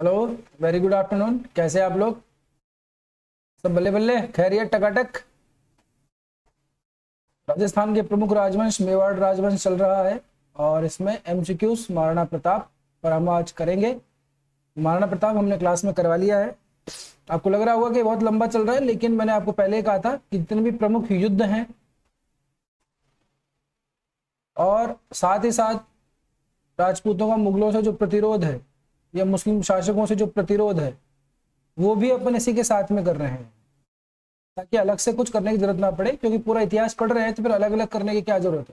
Hello, very good afternoon. कैसे आप लोग? सब बल्ले बल्ले, खैरियत, टकाटक। राजस्थान के प्रमुख राजवंश मेवाड़ राजवंश चल रहा है और इसमें एमसीक्यूज महाराणा प्रताप पर हम आज करेंगे। महाराणा प्रताप हमने क्लास में करवा लिया है। आपको लग रहा होगा कि बहुत लंबा चल रहा है, लेकिन मैंने आपको पहले ही कहा था कि जितने भी प्रमुख युद्ध हैं और साथ ही साथ राजपूतों का मुगलों से जो प्रतिरोध है या मुस्लिम शासकों से जो प्रतिरोध है वो भी अपन इसी के साथ में कर रहे हैं, ताकि अलग से कुछ करने की जरूरत ना पड़े। क्योंकि पूरा इतिहास पढ़ रहे हैं तो फिर अलग अलग करने की क्या जरूरत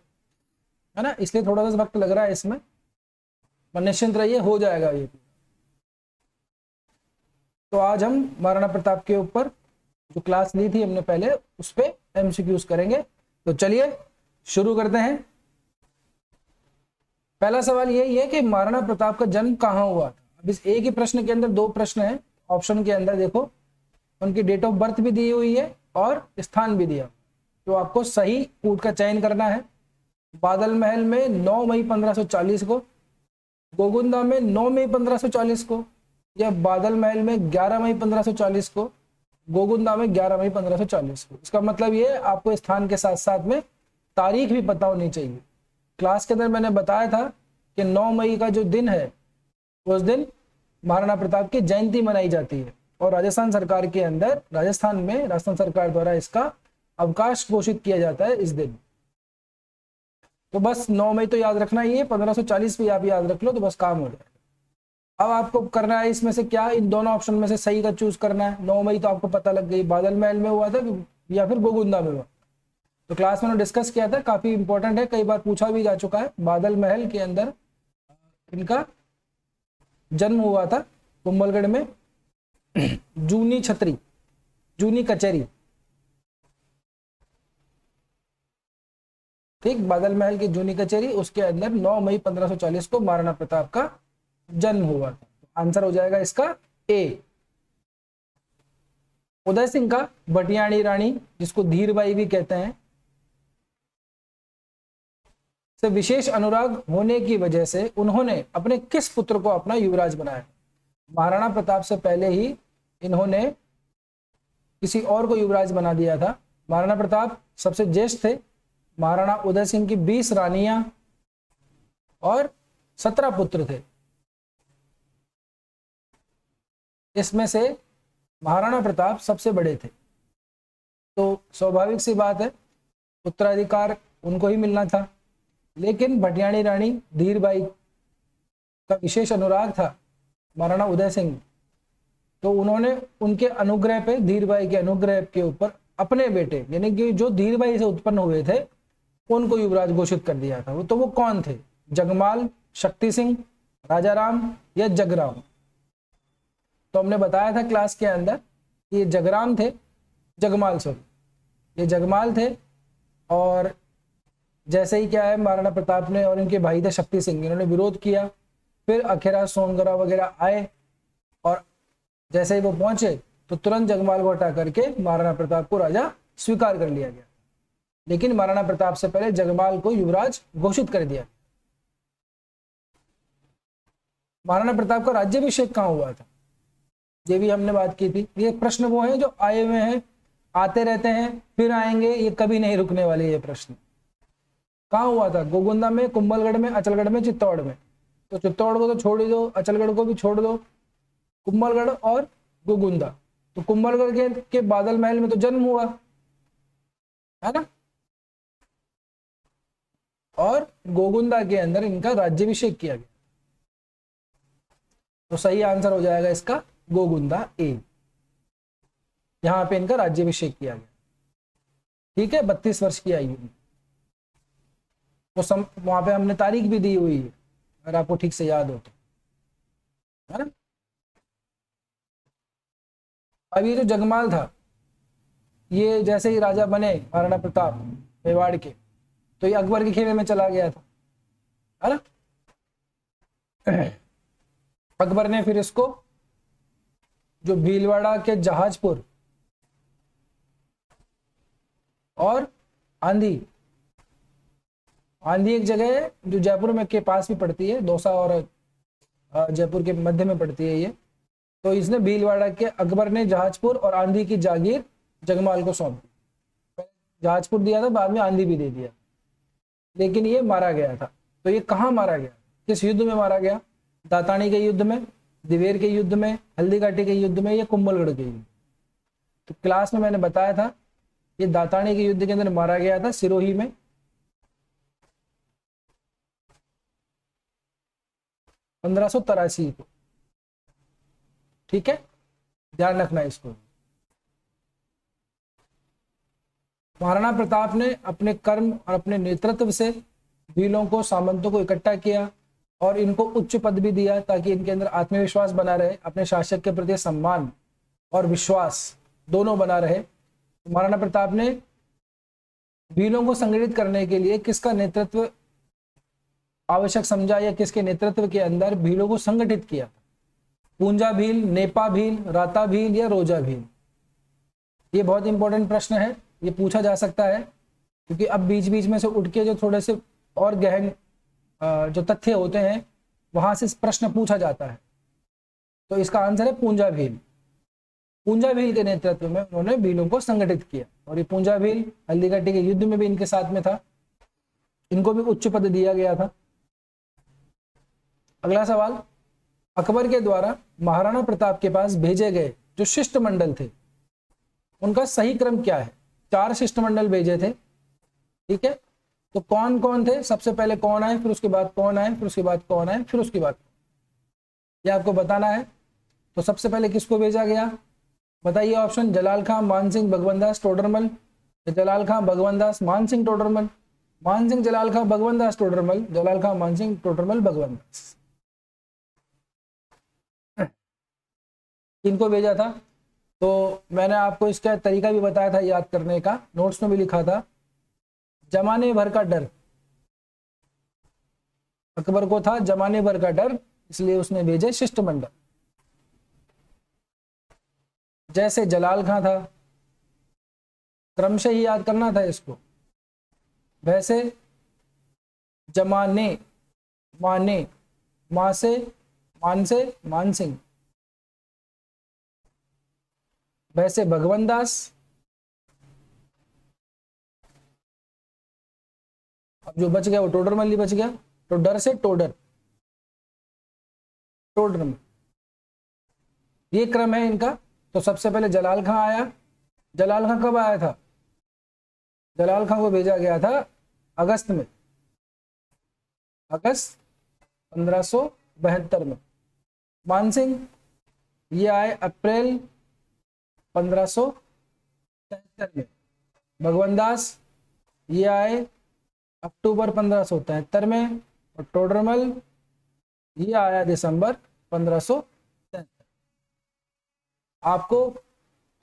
है ना। इसलिए थोड़ा सा वक्त लग रहा है इसमें, पर निश्चिंत रहिए, हो जाएगा ये। तो आज हम महाराणा प्रताप के ऊपर जो क्लास ली थी हमने पहले, उस पे एमसीक्यूज करेंगे। तो चलिए शुरू करते हैं। पहला सवाल यही है कि महाराणा प्रताप का जन्म कहाँ हुआ था। अब इस एक ही प्रश्न के अंदर दो प्रश्न है। ऑप्शन के अंदर देखो, उनकी डेट ऑफ बर्थ भी दी हुई है और स्थान भी दिया। तो आपको सही कूट का चयन करना है। बादल महल में 9 मई 1540 को, गोगुंदा में 9 मई 1540 को, या बादल महल में 11 मई 1540 को, गोगुंदा में 11 मई 1540 को। इसका मतलब ये आपको स्थान के साथ साथ में तारीख भी पता होनी चाहिए। क्लास के अंदर मैंने बताया था कि 9 मई का जो दिन है उस दिन महाराणा प्रताप की जयंती मनाई जाती है और राजस्थान सरकार के अंदर, राजस्थान सरकार द्वारा इसका अवकाश घोषित किया जाता है इस दिन। तो बस 9 मई तो याद रखना ही है, 1540 भी आप याद रख लो तो बस काम हो जाएगा। अब आपको करना है इसमें से क्या, इन दोनों ऑप्शन में से सही का चूज करना है। 9 मई तो आपको पता लग गई, बादल महल में हुआ था या फिर गोगुंदा में हुआ। तो क्लास में डिस्कस किया था, काफी इंपॉर्टेंट है, कई बार पूछा भी जा चुका है। बादल महल के अंदर इनका जन्म हुआ था, कुंभलगढ़ में जूनी छतरी, जूनी कचहरी। ठीक, बादल महल की जूनी कचहरी, उसके अंदर 9 मई 1540 को महाराणा प्रताप का जन्म हुआ था। आंसर हो जाएगा इसका ए। उदय सिंह का भटियाणी रानी, जिसको धीरबाई भी कहते हैं, से विशेष अनुराग होने की वजह से उन्होंने अपने किस पुत्र को अपना युवराज बनाया। महाराणा प्रताप से पहले ही इन्होंने किसी और को युवराज बना दिया था। महाराणा प्रताप सबसे ज्येष्ठ थे। महाराणा उदय सिंह की 20 रानियां और 17 पुत्र थे। इसमें से महाराणा प्रताप सबसे बड़े थे, तो स्वाभाविक सी बात है उत्तराधिकार उनको ही मिलना था। लेकिन भटियाणी रानी धीरबाई का विशेष अनुराग था महाराणा उदय सिंह, तो उन्होंने उनके अनुग्रह पे, धीरबाई के अनुग्रह के ऊपर अपने बेटे यानी कि जो धीरबाई से उत्पन्न हुए थे उनको युवराज घोषित कर दिया था। तो वो कौन थे? जगमाल, शक्ति सिंह, राजा राम या जगराम। तो हमने बताया था क्लास के अंदर ये जगराम थे, जगमाल सॉरी, ये जगमाल थे। और जैसे ही क्या है, महाराणा प्रताप ने और इनके भाई थे शक्ति सिंह, इन्होंने विरोध किया। फिर अखेरा सोनगरा वगैरह आए और जैसे ही वो पहुंचे तो तुरंत जगमाल को हटा करके महाराणा प्रताप को राजा स्वीकार कर लिया गया। लेकिन महाराणा प्रताप से पहले जगमाल को युवराज घोषित कर दिया। महाराणा प्रताप का राज्याभिषेक कहाँ हुआ था, ये भी हमने बात की थी। ये प्रश्न वो है जो आए हुए हैं, आते रहते हैं, फिर आएंगे, ये कभी नहीं रुकने वाले। ये प्रश्न कहाँ हुआ था? गोगुंदा में, कुंभलगढ़ में, अचलगढ़ में, चित्तौड़ में। तो चित्तौड़ को तो छोड़ ही दो, अचलगढ़ को भी छोड़ दो, कुंभलगढ़ और गोगुंदा। तो कुंभलगढ़ के बादल महल में तो जन्म हुआ है ना, और गोगुंदा के अंदर इनका राज्याभिषेक किया गया। तो सही आंसर हो जाएगा इसका गोगुंदा ए। यहां पे इनका राज्याभिषेक किया गया। ठीक है, 32 वर्ष की आयु में। तो वहां पे हमने तारीख भी दी हुई है, अगर आपको ठीक से याद हो तो, है ना। अब ये जो जगमाल था, ये जैसे ही राजा बने महाराणा प्रताप मेवाड़ के, तो ये अकबर के खेमे में चला गया था, है ना। अकबर ने फिर इसको जो भीलवाड़ा के जहाजपुर और आंधी, आंधी एक जगह है जो जयपुर में के पास भी पड़ती है, दौसा और जयपुर के मध्य में पड़ती है ये, तो इसने भीलवाड़ा के अकबर ने जहाजपुर और आंधी की जागीर जगमाल को सौंप दी। जहाजपुर दिया था, बाद में आंधी भी दे दिया, लेकिन ये मारा गया था। तो ये कहाँ मारा गया, किस युद्ध में मारा गया? दातानी के युद्ध में, दिवेर के युद्ध में, हल्दीघाटी के युद्ध में, या कुंभलगढ़ के युद्ध? तो क्लास में मैंने बताया था ये दातानी के युद्ध के अंदर मारा गया था, सिरोही में। 1583 को। ठीक है, ध्यान रखना इसको। महाराणा प्रताप ने अपने कर्म और अपने नेतृत्व से भीलों को, सामंतों को इकट्ठा किया और इनको उच्च पद भी दिया ताकि इनके अंदर आत्मविश्वास बना रहे, अपने शासक के प्रति सम्मान और विश्वास दोनों बना रहे। तो महाराणा प्रताप ने भीलों को संगठित करने के लिए किसका नेतृत्व आवश्यक समझा, या किसके नेतृत्व के अंदर भीलों को संगठित किया? पूंजा भील, नेपा भील, राता भील या रोजा भील? ये बहुत इंपॉर्टेंट प्रश्न है, ये पूछा जा सकता है, क्योंकि अब बीच बीच में से उठ के जो थोड़े से और गहन जो तथ्य होते हैं वहां से प्रश्न पूछा जाता है। तो इसका आंसर है पूंजा भील। पूंजा भील के नेतृत्व में उन्होंने भीलों को संगठित किया, और ये पूंजा भील हल्दीघाटी के युद्ध में भी इनके साथ में था, इनको भी उच्च पद दिया गया था। अगला सवाल, अकबर के द्वारा महाराणा प्रताप के पास भेजे गए जो शिष्टमंडल थे उनका सही क्रम क्या है? 4 शिष्टमंडल भेजे थे, ठीक है। तो कौन कौन थे? सबसे पहले कौन आए, फिर उसके बाद कौन आए, फिर उसके बाद कौन आए, फिर उसके बाद, ये आपको बताना है। तो सबसे पहले किसको भेजा गया बताइए? ऑप्शन, जलाल खां, मान सिंह, भगवंत दास टोडरमल, जलाल खां, भगवंत दास, मान सिंह टोडरमल, मान सिंह, जलाल खां, भगवंत दास टोडरमल, जलाल खां, मान सिंह टोडरमल, भगवंत दास। किनको भेजा था? तो मैंने आपको इसका तरीका भी बताया था याद करने का, नोट्स में भी लिखा था। जमाने भर का डर, अकबर को था जमाने भर का डर, इसलिए उसने भेजे शिष्टमंडल। जैसे जलाल खां था, क्रम से ही याद करना था इसको, वैसे जमाने, माने, मां से, मान से, मान सिंह। वैसे भगवंत दास, अब जो बच गया वो टोडरमल ही बच गया, तो डर से टोडर, टोडरमल, ये क्रम है इनका। तो सबसे पहले जलाल खां आया। जलाल खां कब आया था? जलाल खां को भेजा गया था अगस्त में, अगस्त 1572 में। मान सिंह ये आए अप्रैल 1573 में। भगवंत दास ये आए अक्टूबर 1573 में, और टोडरमल ये आया दिसंबर 1573। आपको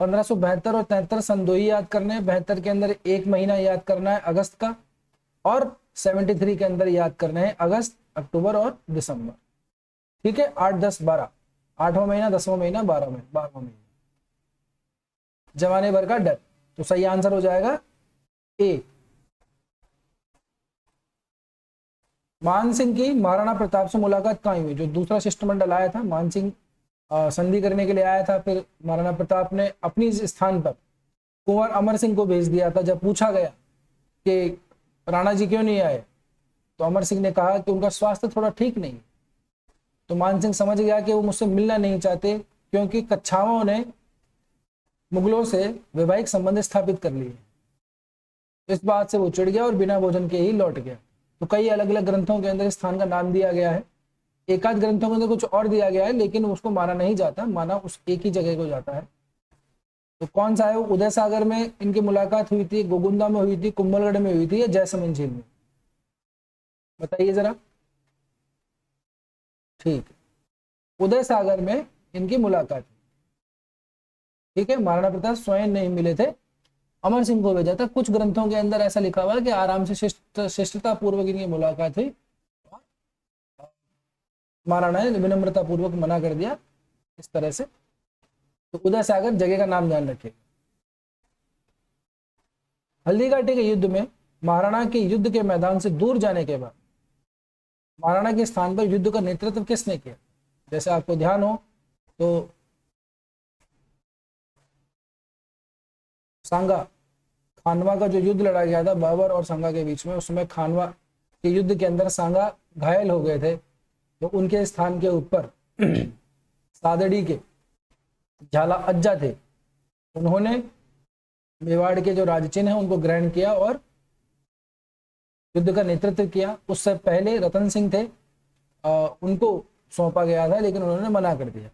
1572 और 73 सन 2 ही याद करने हैं। 72 के अंदर एक महीना याद करना है अगस्त का, और 73 के अंदर याद करना है अगस्त, अक्टूबर और दिसंबर। ठीक है, 8, 10, 12, 8वां महीना, 10वां महीना, 12वां महीना। जमाने भर का डर, तो सही आंसर हो जाएगा ए। मान सिंह की महाराणा प्रताप से मुलाकात कहाँ हुई? जो दूसरा शिष्टमंडल आया था, मान सिंह संधि करने के लिए आया था, फिर महाराणा प्रताप ने अपनी स्थान पर कुंवर अमर सिंह को भेज दिया था। जब पूछा गया कि राणा जी क्यों नहीं आए, तो अमर सिंह ने कहा कि उनका स्वास्थ्य थोड़ा ठीक नहीं। तो मान सिंह समझ गया कि वो मुझसे मिलना नहीं चाहते, क्योंकि कच्छावों ने मुगलों से वैवाहिक संबंध स्थापित कर लिए। इस बात से वो चिढ़ गया और बिना भोजन के ही लौट गया। तो कई अलग अलग ग्रंथों के अंदर स्थान का नाम दिया गया है, एक आध ग्रंथों के अंदर कुछ और दिया गया है, लेकिन उसको माना नहीं जाता, माना उस एक ही जगह को जाता है। तो कौन सा है वो? उदय सागर में इनकी मुलाकात हुई थी, गोगुंदा में हुई थी, कुंभलगढ़ में हुई थी, या जयसमंद झील में? बताइए जरा। ठीक, उदय सागर में इनकी मुलाकात। ठीक है, महाराणा प्रताप स्वयं नहीं मिले थे, अमर सिंह को भेजा था। कुछ ग्रंथों के अंदर ऐसा लिखा हुआ है कि आराम से शिष्टता पूर्वक इनकी मुलाकात हुई, महाराणा ने विनम्रता पूर्वक मना कर दिया, इस तरह से। तो उदय सागर जगह का नाम ध्यान रखिए। हल्दीघाटी के युद्ध में महाराणा के युद्ध के मैदान से दूर जाने के बाद महाराणा के स्थान पर युद्ध का नेतृत्व किसने किया? जैसे आपको ध्यान हो तो सांगा, खानवा का जो युद्ध लड़ा गया था बाबर और सांगा के बीच में, उसमें खानवा के युद्ध के अंदर सांगा घायल हो गए थे, तो उनके स्थान के ऊपर सादड़ी के झाला अज्जा थे, उन्होंने मेवाड़ के जो राजचिन्ह है उनको ग्रहण किया और युद्ध का नेतृत्व किया। उससे पहले रतन सिंह थे, उनको सौंपा गया था लेकिन उन्होंने मना कर दिया।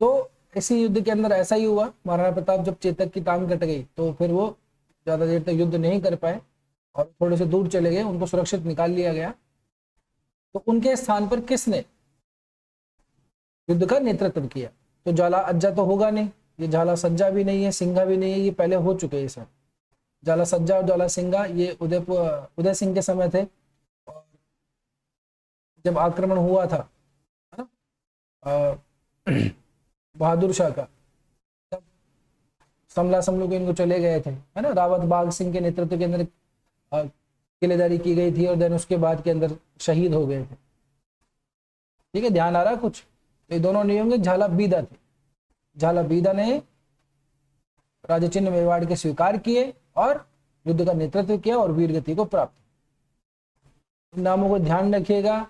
तो इसी युद्ध के अंदर ऐसा ही हुआ, महाराणा प्रताप जब चेतक की टांग कट गई तो फिर वो ज्यादा देर तक युद्ध नहीं कर पाए और थोड़े से दूर चले गए, उनको सुरक्षित निकाल लिया गया। तो उनके स्थान पर किसने युद्ध का नेतृत्व किया? तो झाला अज्जा तो होगा नहीं, ये झाला सज्जा भी नहीं है, सिंघा भी नहीं है, ये पहले हो चुके हैं सब। झाला सज्जा और झाला सिंघा ये उदय सिंह के समय थे, और जब आक्रमण हुआ था है ना बहादुर शाह का, तब समला समलू के इनको चले गए थे, है ना। रावत बाग सिंह के नेतृत्व के अंदर किलेदारी की गई थी और देन उसके बाद के अंदर शहीद हो गए थे। ठीक है, ध्यान आ रहा है कुछ? तो ये दोनों नहीं होंगे, झाला बीदा थे। झाला बीदा ने राजचिन्ह मेवाड़ के स्वीकार किए और युद्ध का नेतृत्व किया और वीर गति को प्राप्त। इन नामों को ध्यान रखिएगा,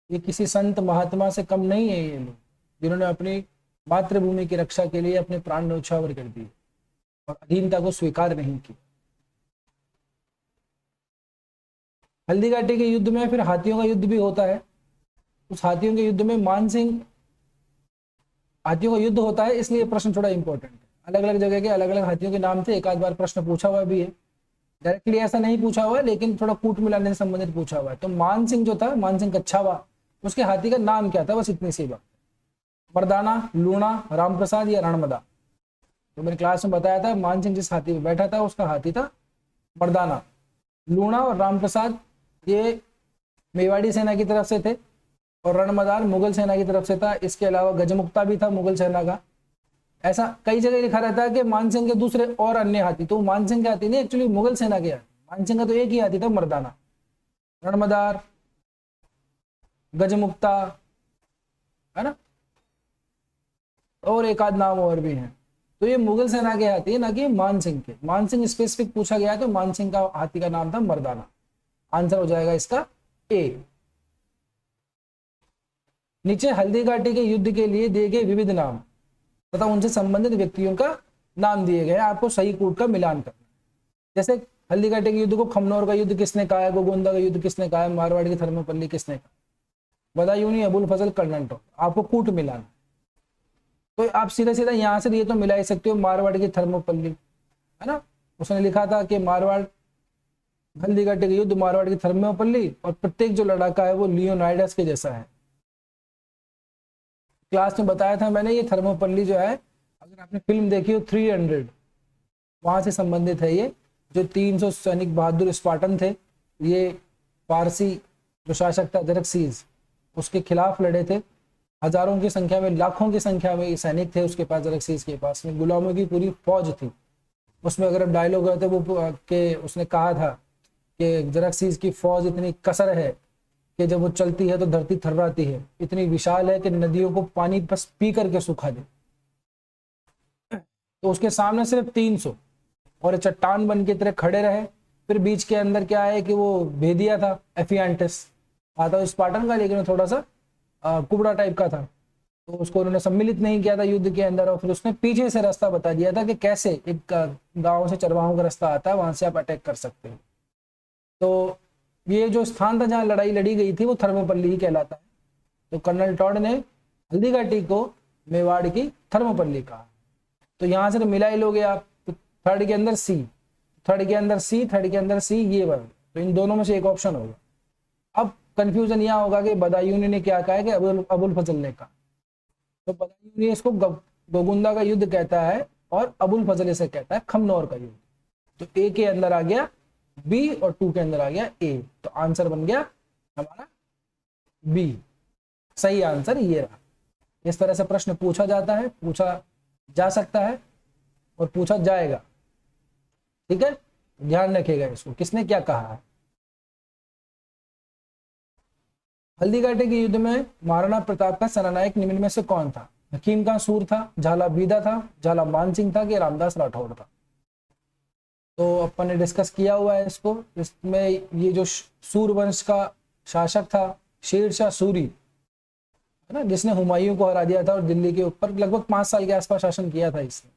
ये किसी संत महात्मा से कम नहीं है, ये लोग जिन्होंने अपनी मातृभूमि की रक्षा के लिए अपने प्राण न्यौछावर कर दिए और अधीनता को स्वीकार नहीं किया। हल्दी घाटी के युद्ध में फिर हाथियों का युद्ध भी होता है। उस हाथियों के युद्ध में मानसिंह, हाथियों का युद्ध होता है, इसलिए प्रश्न थोड़ा इंपॉर्टेंट है। अलग अलग जगह के अलग अलग हाथियों के नाम थे, एक आध बार प्रश्न पूछा हुआ भी है, डायरेक्टली ऐसा नहीं पूछा हुआ लेकिन थोड़ा कूट मिलाने से संबंधित पूछा हुआ है। तो मानसिंह जो था, मानसिंह कच्छावा, उसके हाथी का नाम क्या था, बस इतनी सी बात। मर्दाना, लूणा, रामप्रसाद या रणमदा? तो मैंने क्लास में बताया था, मानसिंह जिस हाथी पे बैठा था उसका हाथी था मर्दाना। लूणा और रामप्रसाद ये मेवाड़ी सेना की तरफ से थे और रणमदार मुगल सेना की तरफ से था। इसके अलावा गजमुक्ता भी था मुगल सेना का। ऐसा कई जगह लिखा रहता है कि मानसिंह के दूसरे और अन्य हाथी, तो मानसिंह के हाथी नहीं, एक्चुअली मुगल सेना के हाथी। मानसिंह का तो एक ही हाथी था मर्दाना। रणमदार, गजमुक्ता, है ना, और एक आध नाम और भी हैं। तो ये मुगल सेना के हाथी है, ना कि मानसिंह के। मानसिंह स्पेसिफिक पूछा गया है तो मानसिंह का हाथी का नाम था मर्दाना। आंसर हो जाएगा इसका ए। नीचे हल्दी घाटी के युद्ध के लिए दिए गए विविध नाम तथा उनसे संबंधित व्यक्तियों का नाम दिए गए, आपको सही कूट का मिलान करना। जैसे हल्दी घाटी के युद्ध को खमनौर का युद्ध किसने कहा है, गोगोंदा का युद्ध किसने कहा है, मारवाड़ की थर्मोपल्ली किसने कहा, बदायूनी, अबुल फजल, कर्नल। आपको कूट मिलाना, तो आप सीधा सीधा यहाँ से ये तो मिला ही सकते हो, मारवाड़ की थर्मोपल्ली, है ना। उसने लिखा था कि मारवाड़ हल्दी घाटी के युद्ध मारवाड़ की थर्मोपल्ली, और प्रत्येक जो लड़ाका है वो लियोनाइडस के जैसा है। क्लास में बताया था मैंने, ये थर्मोपल्ली जो है, अगर आपने फिल्म देखी हो 300, वहां से संबंधित है ये। जो 300 सैनिक बहादुर स्पार्टन थे, ये फारसी जो शासक था जरक्सीज, उसके खिलाफ लड़े थे। हजारों की संख्या में, लाखों की संख्या में ये सैनिक थे उसके पास, जरक्सीज के पास में गुलामों की पूरी फौज थी। उसमें अगर डायलॉग रहते वो के उसने कहा था कि जरक्सीज की फौज इतनी कसर है कि जब वो चलती है तो धरती थर्राती है, इतनी विशाल है कि नदियों को पानी बस पी करके सुखा दे। तो उसके सामने सिर्फ 300 और चट्टान बन के तरह खड़े रहे। फिर बीच के अंदर क्या है कि वो भेदिया था, एफियांटिस आता स्पार्टन का, लेकिन थोड़ा सा कुबड़ा टाइप का था, तो उसको उन्होंने सम्मिलित नहीं किया था युद्ध के अंदर। और फिर उसने पीछे से रास्ता बता दिया था कि कैसे एक गांव से चरवाहों का रास्ता आता है, वहां से आप अटैक कर सकते हो। तो ये जो स्थान था जहाँ लड़ाई लड़ी गई थी वो थर्मोपल्ली ही कहलाता है। तो कर्नल टॉड ने हल्दी घाटी को मेवाड़ की थर्मोपल्ली कहा। तो यहाँ से तो मिला ही लोगे आप, तो थर्ड के अंदर सी, थर्ड के अंदर सी, थर्ड के अंदर सी, ये वर्ड, तो इन दोनों में से एक ऑप्शन होगा। अब कंफ्यूजन यहाँ होगा कि बदायूनी ने क्या कहा है कि अबुल फजल ने कहा। तो बदायूनी इसको गोगुंदा का युद्ध कहता है और अबुल फजल इसे कहता है खमनौर का युद्ध। तो ए के अंदर आ गया बी और 2 के अंदर आ गया ए, तो आंसर बन गया हमारा बी। सही आंसर ये रहा। इस तरह से प्रश्न पूछा जाता है, पूछा जा सकता है और पूछा जाएगा। ठीक है, ध्यान रखिएगा इसको, किसने क्या कहा है। हल्दी घाटी के युद्ध में महाराणा प्रताप का सेनानायक निम्न में से कौन था? हकीम का सूर था, झाला बीदा था, झाला मानसिंह था कि रामदास राठौड़ था। तो अपन ने डिस्कस किया हुआ है इसको। इसमें ये जो सूर वंश का शासक था शेरशाह सूरी, है ना, जिसने हुमायूं को हरा दिया था और दिल्ली के ऊपर लगभग 5 साल के आसपास शासन किया था इसने।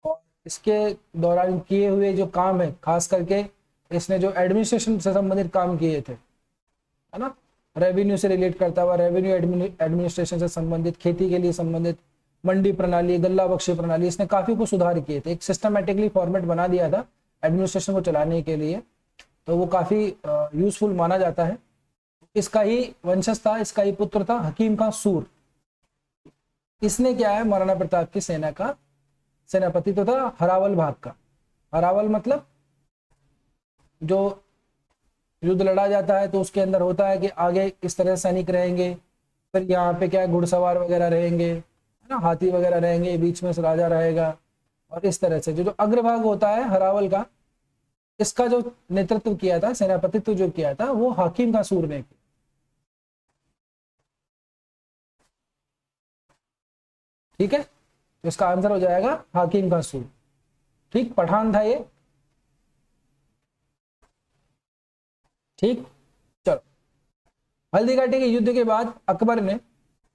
और इसके दौरान किए हुए जो काम है, खास करके इसने जो एडमिनिस्ट्रेशन से संबंधित काम किए थे, है ना, रेवेन्यू से रिलेट करता हुआ, रेवेन्यू एडमिनिस्ट्रेशन से संबंधित, खेती के लिए संबंधित, मंडी प्रणाली, गल्ला बख्शी प्रणाली, इसने काफी कुछ सुधार किए थे। एक सिस्टमेटिकली फॉर्मेट बना दिया था एडमिनिस्ट्रेशन को चलाने के लिए, तो वो काफी यूजफुल माना जाता है। इसका ही वंशज था, इसका ही पुत्र था हकीम का सूर। इसने क्या है, महाराणा प्रताप की सेना का सेनापति तो था हरावल भाग का। हरावल मतलब जो युद्ध लड़ा जाता है तो उसके अंदर होता है कि आगे इस तरह सैनिक रहेंगे, फिर यहाँ पे क्या घुड़सवार वगैरह रहेंगे, है ना, हाथी वगैरह रहेंगे, बीच में से राजा रहेगा, और इस तरह से जो अग्रभाग होता है हरावल का, इसका जो नेतृत्व किया था, सेनापतित्व जो किया था, वो हाकिम का सूर ने किया। ठीक है, तो इसका आंसर हो जाएगा हाकिम का सूर। ठीक, पठान था ये। ठीक, चलो। हल्दीघाटी के युद्ध के बाद अकबर ने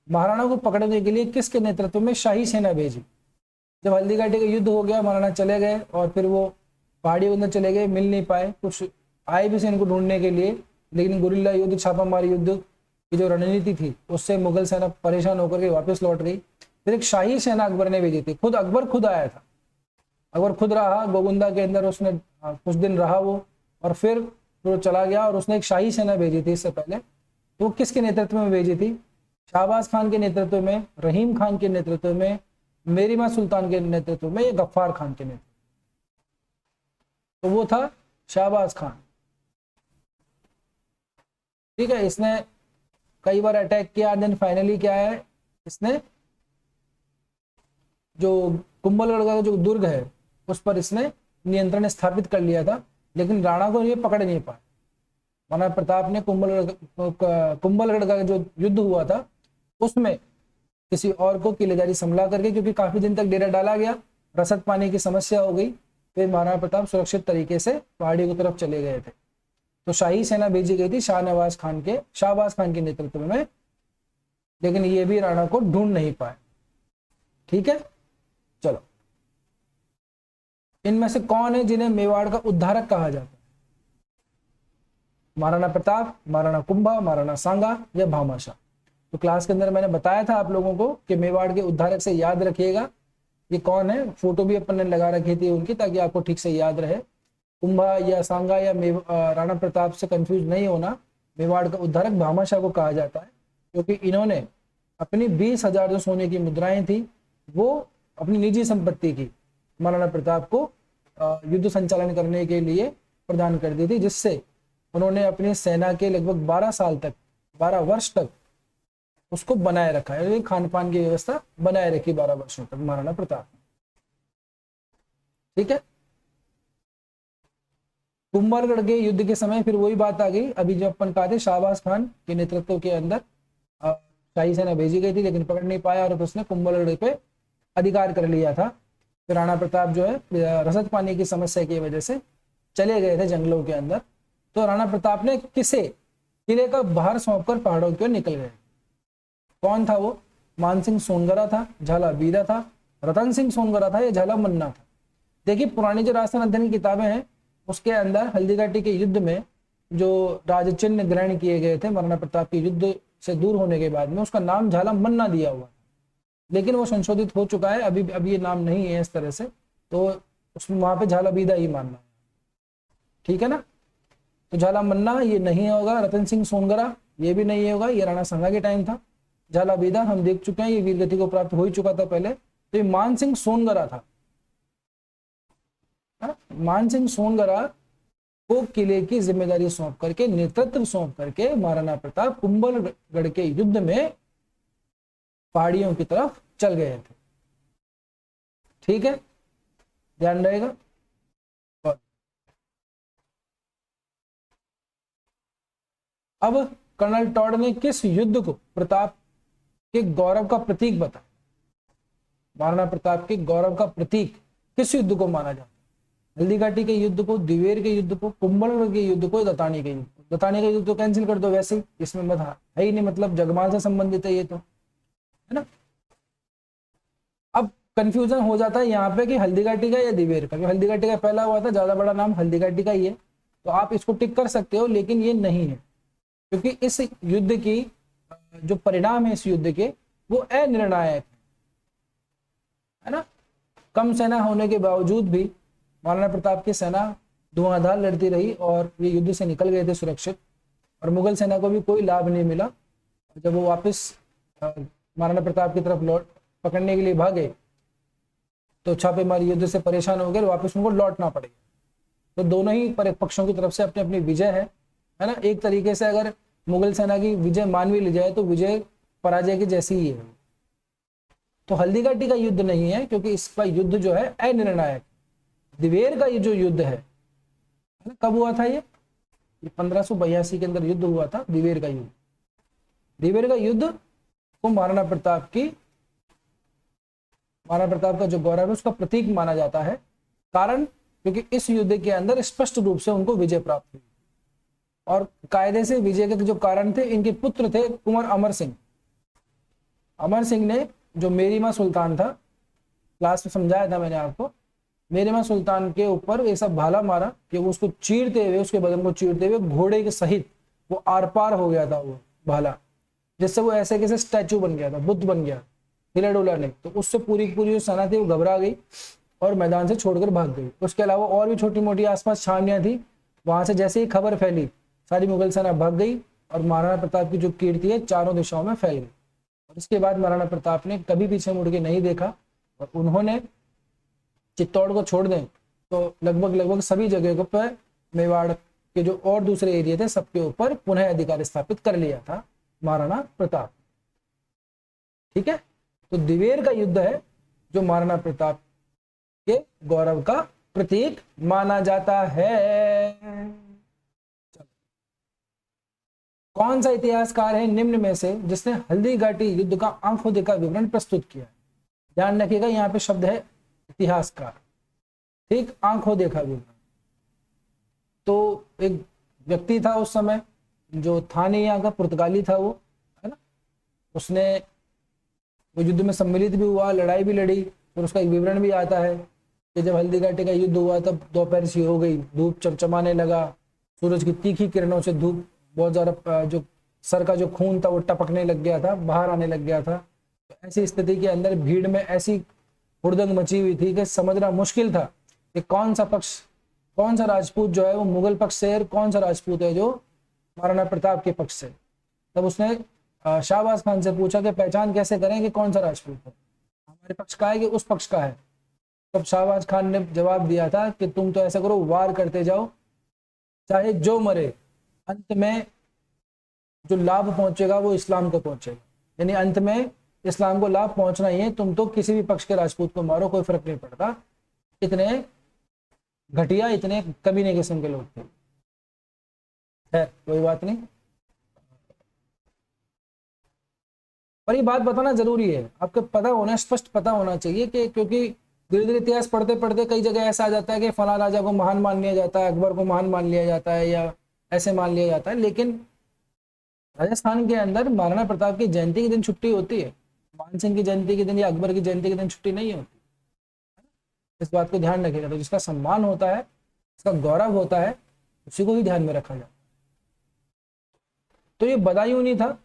महाराणा को पकड़ने के लिए किसके नेतृत्व में शाही सेना भेजी? जब हल्दीघाटी का युद्ध हो गया, महाराणा चले गए और फिर वो पहाड़ी के अंदर चले गए, मिल नहीं पाए। कुछ आए भी से इनको ढूंढने के लिए, लेकिन गुरिल्ला युद्ध, छापामारी युद्ध की जो रणनीति थी उससे मुगल सेना परेशान होकर के वापस लौट गई। फिर एक शाही सेना अकबर ने भेजी थी, खुद अकबर खुद आया था। अकबर खुद रहा गोगुंदा के अंदर, उसने कुछ दिन रहा वो, और फिर वो चला गया और उसने एक शाही सेना भेजी थी इससे पहले। तो वो किसके नेतृत्व में भेजी थी? शाहबाज खान के नेतृत्व में, रहीम खान के नेतृत्व में, मेरीमा सुल्तान के नेतृत्व में, या गफ्फार खान के नेतृत्व? तो वो था शाहबाज खान। ठीक है, इसने कई बार अटैक किया, देन फाइनली क्या है, इसने जो कुंभलगढ़ का जो दुर्ग है उस पर इसने नियंत्रण स्थापित कर लिया था, लेकिन राणा को ये पकड़ नहीं पाए। महाराणा प्रताप ने कुंभलगढ़ का जो युद्ध हुआ था उसमें किसी और को किलेदारी संभला करके, क्योंकि काफी दिन तक डेरा डाला गया, रसद पानी की समस्या हो गई, फिर महाराणा प्रताप सुरक्षित तरीके से पहाड़ी की तरफ चले गए थे। तो शाही सेना भेजी गई थी शाहबाज खान के नेतृत्व में, लेकिन ये भी राणा को ढूंढ नहीं पाए। ठीक है, चलो। इनमें से कौन है जिन्हें मेवाड़ का उद्धारक कहा जाता है? महाराणा प्रताप, महाराणा कुंभा, महाराणा सांगा या भामाशाह? तो क्लास के अंदर मैंने बताया था आप लोगों को कि मेवाड़ के उद्धारक से याद रखिएगा ये कौन है। फोटो भी अपन ने लगा रखी थी उनकी, ताकि आपको ठीक से याद रहे। कुंभा या सांगा या राणा प्रताप से कंफ्यूज नहीं होना। मेवाड़ का उद्धारक भामाशाह को कहा जाता है, क्योंकि इन्होंने अपनी 20,000 जो सोने की मुद्राएं थी वो अपनी निजी संपत्ति की महाराणा प्रताप को युद्ध संचालन करने के लिए प्रदान कर दी थी, जिससे उन्होंने अपनी सेना के लगभग 12 वर्ष तक उसको बनाए रखा है। खान पान की व्यवस्था बनाए रखी 12 वर्षों तक महाराणा प्रताप। ठीक है, कुंभलगढ़ के युद्ध के समय फिर वही बात आ गई, अभी जो अपन कहा थे शाहबाज खान के नेतृत्व के अंदर शाही सेना भेजी गई थी, लेकिन पकड़ नहीं पाया और उसने कुंभलगढ़ पे अधिकार कर लिया था। फिर राणा प्रताप जो है रसद पानी की समस्या की वजह से चले गए थे जंगलों के अंदर। तो राणा प्रताप ने किसे किले का भार सौंपकर पहाड़ों की ओर निकल गए। कौन था वो? मानसिंह सोनगरा था, झाला बीदा था, रतन सिंह सोनगरा था, या झाला मन्ना था? देखिए, पुरानी जो राजस्थान अध्ययन की किताबें हैं उसके अंदर हल्दीघाटी के युद्ध में जो राजचिन्ह ग्रहण किए गए थे महाराणा प्रताप के युद्ध से दूर होने के बाद में, उसका नाम झाला मन्ना दिया हुआ, लेकिन वो संशोधित हो चुका है। अभी ये नाम नहीं है इस तरह से, तो उसमें वहां पे झाला बीदा ही मानना है। ठीक है ना, तो झाला मन्ना ये नहीं होगा। रतन सिंह सोनगरा ये भी नहीं होगा, ये राणा सांगा के टाइम था। झाला बीदा हम देख चुके हैं, ये वीरगति को प्राप्त हो ही चुका था पहले। तो ये मानसिंह सोनगरा था। मानसिंह सोनगरा को किले की जिम्मेदारी सौंप करके, नेतृत्व सौंप करके महाराणा प्रताप कुंभलगढ़ के युद्ध में पहाड़ियों की तरफ चल गए थे। ठीक है, ध्यान रहेगा। अब कर्नल टॉड ने किस युद्ध को प्रताप के गौरव का प्रतीक बताया? महाराणा प्रताप के गौरव का प्रतीक किस युद्ध को माना जाता है? हल्दी घाटी के युद्ध को, दिवेर के युद्ध को, कुंभलगढ़ के युद्ध को, दतानी के युद्ध को। दतानी का युद्ध तो कैंसिल कर दो, वैसे ही इसमें मत है ही नहीं, मतलब जगमाल से संबंधित है ये तो, है ना। अब कंफ्यूजन हो जाता है यहाँ पे कि हल्दी घाटी का या दिवेर का, हल्दी घाटी का पहला हुआ था, ज्यादा बड़ा नाम हल्दी घाटी का ही है, तो आप इसको टिक कर सकते हो, लेकिन ये नहीं है, क्योंकि इस युद्ध की जो परिणाम है इस युद्ध के वो अनिर्णायक है ना। कम सेना होने के बावजूद भी महाराणा प्रताप की सेना धुआंधार लड़ती रही और ये युद्ध से निकल गए थे सुरक्षित, और मुगल सेना को भी कोई लाभ नहीं मिला। जब वो वापस महाराणा प्रताप की तरफ लौट पकड़ने के लिए भागे तो छापेमारी युद्ध से परेशान हो गए, वापस उनको लौटना पड़ेगा। तो दोनों ही पक्षों की तरफ से अपनी अपनी विजय है ना। एक तरीके से अगर मुगल सेना की विजय मान भी ली जाए तो विजय पराजय की जैसी ही है। तो हल्दी घाटी का युद्ध नहीं है, क्योंकि इसका युद्ध जो है अनिर्णायक। दिवेर का ये जो युद्ध है ना, कब हुआ था ये 1582 के अंदर युद्ध हुआ था दिवेर का युद्ध। दिवेर का युद्ध को महाराणा प्रताप का जो गौरव है उसका प्रतीक माना जाता है। कारण, क्योंकि इस युद्ध के अंदर स्पष्ट रूप से उनको विजय प्राप्त हुई, और कायदे से विजय के जो कारण थे, इनके पुत्र थे कुंवर अमर सिंह। अमर सिंह ने, जो मेरीमा सुल्तान था, क्लास में समझाया था मैंने आपको, मेरीमा सुल्तान के ऊपर ऐसा भाला मारा कि वो उसको चीरते हुए, उसके बदन को चीरते हुए घोड़े के सहित वो आर पार हो गया था वो भाला, जिससे वो ऐसे कैसे स्टैचू बन गया था, बुद्ध बन गया, हिला डुला नहीं। तो उससे पूरी पूरी जो सेना थी वो घबरा गई और मैदान से छोड़कर भाग गई। उसके अलावा और भी छोटी मोटी आसपास छावनियां थी, वहां से जैसे ही खबर फैली सारी मुगल सेना भाग गई और महाराणा प्रताप की जो कीर्ति है चारों दिशाओं में फैल गई। और इसके बाद महाराणा प्रताप ने कभी पीछे मुड़ के नहीं देखा, और उन्होंने चित्तौड़ को छोड़ दें तो लगभग सभी जगह पर मेवाड़ के जो और दूसरे एरिया थे सबके ऊपर पुनः अधिकार स्थापित कर लिया था महाराणा प्रताप। ठीक है, तो दिवेर का युद्ध है जो महाराणा प्रताप के गौरव का प्रतीक माना जाता है। कौन सा इतिहासकार है निम्न में से जिसने हल्दी घाटी युद्ध का आंखों देखा विवरण प्रस्तुत किया है? ध्यान रखिएगा, यहाँ पे शब्द है इतिहासकार, ठीक, आंखों देखा विवरण। तो एक व्यक्ति था उस समय जो था नहीं यहाँ का, पुर्तगाली था वो, है ना। उसने वो युद्ध में सम्मिलित भी हुआ, लड़ाई भी लड़ी, और उसका एक विवरण भी आता है कि जब हल्दी घाटी का युद्ध हुआ तब दोपहर सी हो गई, धूप चमचमाने लगा, सूरज की तीखी किरणों से धूप बहुत ज्यादा, जो सर का जो खून था वो टपकने लग गया था, बाहर आने लग गया था। तो ऐसी स्थिति के अंदर भीड़ में ऐसी हुड़दंग मची हुई थी कि समझना मुश्किल था कि कौन सा पक्ष, कौन सा राजपूत जो है वो मुगल पक्ष से, कौन सा राजपूत है जो महाराणा प्रताप के पक्ष से। तब उसने शाहबाज खान से पूछा कि पहचान कैसे करें कि कौन सा राजपूत है, हमारे पक्ष का है कि उस पक्ष का है। तब शाहबाज खान ने जवाब दिया था कि तुम तो ऐसा करो, वार करते जाओ, चाहे जो मरे, अंत में जो लाभ पहुंचेगा वो इस्लाम को पहुंचेगा, यानी अंत में इस्लाम को लाभ पहुंचना ही है, तुम तो किसी भी पक्ष के राजपूत को मारो, कोई फर्क नहीं पड़ता। इतने घटिया, इतने कमीने किस्म के लोग थे। खैर कोई बात नहीं, पर ये बात बताना जरूरी है, आपको पता होना, स्पष्ट पता होना चाहिए कि, क्योंकि धीरे धीरे इतिहास पढ़ते पढ़ते कई जगह ऐसा आ जाता है कि फला राजा को महान मान लिया जाता है, अकबर को महान मान लिया जाता है, या ऐसे मान लिया जाता है। लेकिन राजस्थान के अंदर महाराणा प्रताप की जयंती के दिन छुट्टी होती है, मान सिंह की जयंती के दिन या अकबर की जयंती के दिन छुट्टी नहीं होती। इस बात को ध्यान रखिएगा। तो जिसका सम्मान होता है, जिसका गौरव होता है, उसी को ही ध्यान में रखा जाता है। तो ये बदायूं नहीं था,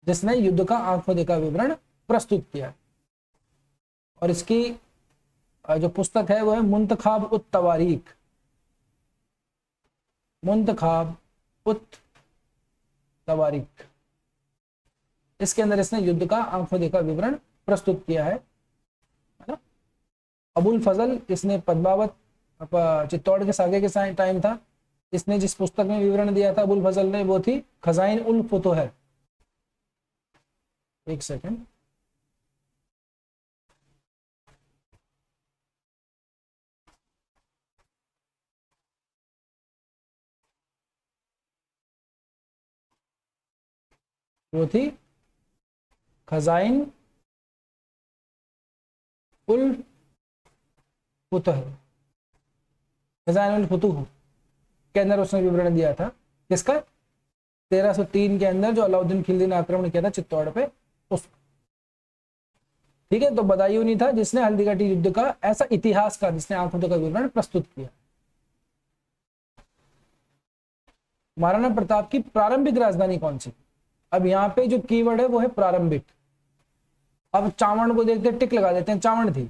जिसने युद्ध का आंखों देखा विवरण प्रस्तुत किया, और इसकी जो पुस्तक है वो है मुंतखाब उत तवारीख, मुंतखाब उत तवारीख। इसके अंदर इसने युद्ध का आंखों देखा विवरण प्रस्तुत किया है ना। अबुल फजल, इसने पद्मावत चित्तौड़ के सागे के टाइम था, इसने जिस पुस्तक में विवरण दिया था अबुल फजल ने, वो थी खजाइन उल फुतूह। एक सेकंड, वो थी खजाइन उल फुतह, खजाइन उल फुतूह के अंदर उसने विवरण दिया था। किसका? 1303 के अंदर जो अलाउद्दीन खिलजी ने आक्रमण किया था चित्तौड़ पे, उसका। ठीक है, तो बदायूं नहीं था जिसने हल्दीघाटी युद्ध का ऐसा इतिहास का, जिसने आंखों का विवरण प्रस्तुत किया। महाराणा प्रताप की प्रारंभिक राजधानी कौन सी? अब यहाँ पे जो कीवर्ड है वो है प्रारंभिक। अब चावड़ को देखते टिक लगा देते हैं, चावड़ थी।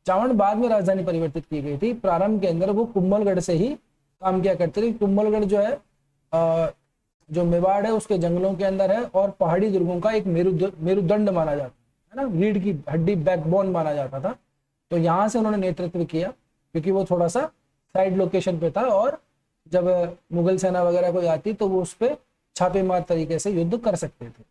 चावड़ बाद में राजधानी परिवर्तित की गई थी। प्रारंभ के अंदर वो कुंभलगढ़ से ही काम किया करते थे। कुंभलगढ़ जो है जो मेवाड़ है उसके जंगलों के अंदर है और पहाड़ी दुर्गों का एक मेरुदंड माना जाता है ना, रीढ़ की हड्डी, बैकबोन माना जाता था। तो यहाँ से उन्होंने नेतृत्व किया क्योंकि वो थोड़ा सा साइड लोकेशन पे था और जब मुगल सेना वगैरह कोई आती तो वो उस पर छापेमार तरीके से युद्ध कर सकते थे।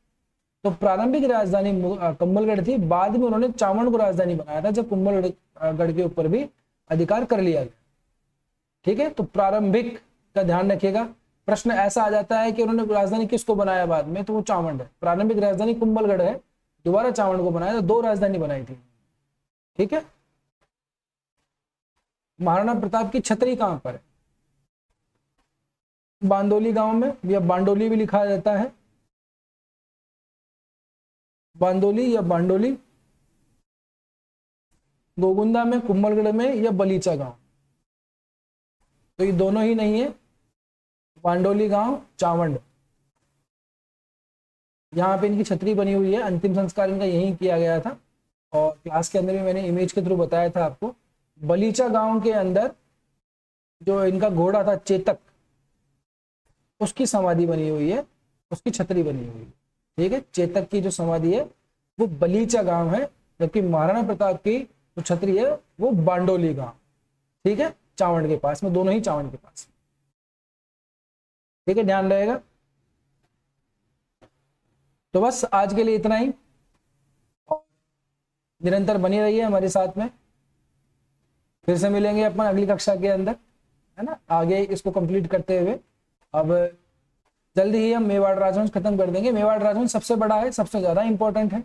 तो प्रारंभिक राजधानी कुंभलगढ़ थी। बाद में उन्होंने चावड़ को राजधानी बनाया था जब कुंभलगढ़ के ऊपर भी अधिकार कर लिया गया। ठीक है, तो प्रारंभिक का ध्यान रखिएगा। प्रश्न ऐसा आ जाता है कि उन्होंने राजधानी किसको बनाया बाद में, तो वो चावड़ है। प्रारंभिक राजधानी कुंभलगढ़ है, दोबारा चावड़ को बनाया, तो 2 राजधानी बनाई थी। ठीक है, महाराणा प्रताप की छतरी कहां पर है? बांदोली गांव में, या बांडोली भी लिखा जाता है, बांदोली या बांडोली, गोगुंदा में, कुंभलगढ़ में, या बलीचा गांव। तो ये दोनों ही नहीं है, बांडोली गांव, चावंड, यहाँ पे इनकी छतरी बनी हुई है। अंतिम संस्कार इनका यहीं किया गया था और क्लास के अंदर भी मैंने इमेज के थ्रू बताया था आपको। बलीचा गांव के अंदर जो इनका घोड़ा था चेतक, उसकी समाधि बनी हुई है, उसकी छतरी बनी हुई है। ठीक है, चेतक की जो समाधि है वो बलीचा गांव है, जबकि महाराणा प्रताप की जो छतरी है वो बांडोली गांव। ठीक है, चावड़ के पास में, दोनों ही चावड़ के पास। ठीक है, ध्यान रहेगा। तो बस आज के लिए इतना ही, निरंतर बनी रहिए हमारे साथ में। फिर से मिलेंगे अपन अगली कक्षा के अंदर, है ना, आगे इसको कंप्लीट करते हुए। अब जल्दी ही हम मेवाड़ राजवंश खत्म कर देंगे। मेवाड़ राजवंश सबसे बड़ा है, सबसे ज्यादा इंपॉर्टेंट है,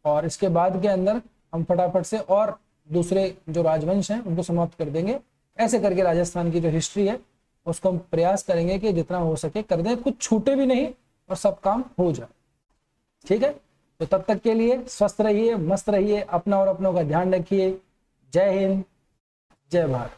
और इसके बाद के अंदर हम फटाफट से और दूसरे जो राजवंश हैं उनको समाप्त कर देंगे। ऐसे करके राजस्थान की जो हिस्ट्री है उसको हम प्रयास करेंगे कि जितना हो सके कर दें, कुछ छूटे भी नहीं और सब काम हो जाए। ठीक है, तो तब तक के लिए स्वस्थ रहिए, मस्त रहिए, अपना और अपनों का ध्यान रखिए। जय हिंद, जय भारत।